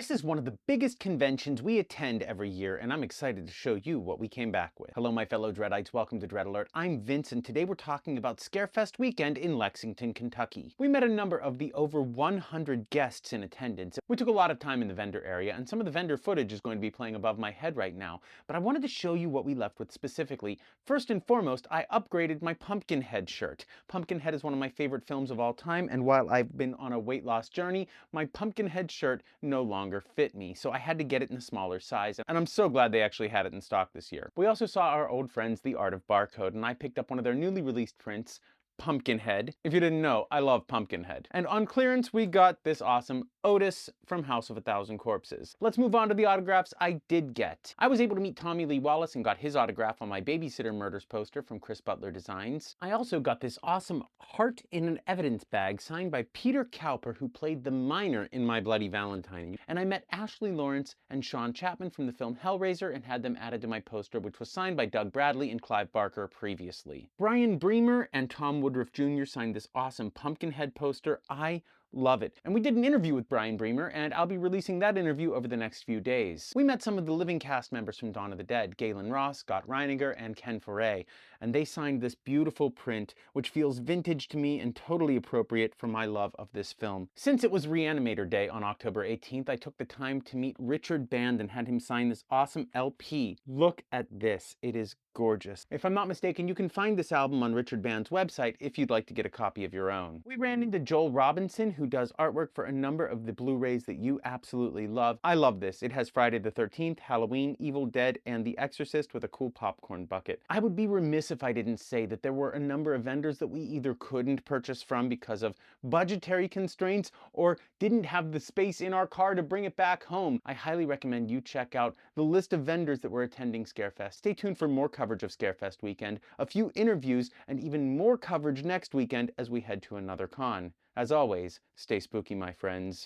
This is one of the biggest conventions we attend every year, and I'm excited to show you what we came back with. Hello, my fellow Dreadites. Welcome to Dread Alert. I'm Vince, and today we're talking about Scarefest Weekend in Lexington, Kentucky. We met a number of the over 100 guests in attendance. We took a lot of time in the vendor area, and some of the vendor footage is going to be playing above my head right now, but I wanted to show you what we left with specifically. First and foremost, I upgraded my Pumpkinhead shirt. Pumpkinhead is one of my favorite films of all time, and while I've been on a weight loss journey, my Pumpkinhead shirt no longer fit me, so I had to get it in a smaller size, and I'm so glad they actually had it in stock this year. We also saw our old friends, The Art of Barcode, and I picked up one of their newly released prints, Pumpkinhead. If you didn't know, I love Pumpkinhead. And on clearance, we got this awesome Otis from House of a Thousand Corpses. Let's move on to the autographs I did get. I was able to meet Tommy Lee Wallace and got his autograph on my Babysitter Murders poster from Chris Butler Designs. I also got this awesome Heart in an Evidence bag signed by Peter Cowper, who played the miner in My Bloody Valentine. And I met Ashley Lawrence and Sean Chapman from the film Hellraiser and had them added to my poster, which was signed by Doug Bradley and Clive Barker previously. Brian Bremer and Tom Woodruff Jr. signed this awesome Pumpkinhead poster. I love it. And we did an interview with Brian Bremer, and I'll be releasing that interview over the next few days. We met some of the living cast members from Dawn of the Dead, Galen Ross, Scott Reiniger, and Ken Foray, and they signed this beautiful print, which feels vintage to me and totally appropriate for my love of this film. Since it was Reanimator Day on October 18th, I took the time to meet Richard Band and had him sign this awesome LP. Look at this. It is gorgeous. If I'm not mistaken, you can find this album on Richard Band's website if you'd like to get a copy of your own. We ran into Joel Robinson, who does artwork for a number of the Blu-rays that you absolutely love. I love this. It has Friday the 13th, Halloween, Evil Dead, and The Exorcist with a cool popcorn bucket. I would be remiss if I didn't say that there were a number of vendors that we either couldn't purchase from because of budgetary constraints or didn't have the space in our car to bring it back home. I highly recommend you check out the list of vendors that were attending Scarefest. Stay tuned for more coverage of Scarefest Weekend, a few interviews, and even more coverage next weekend as we head to another con. As always, stay spooky, my friends.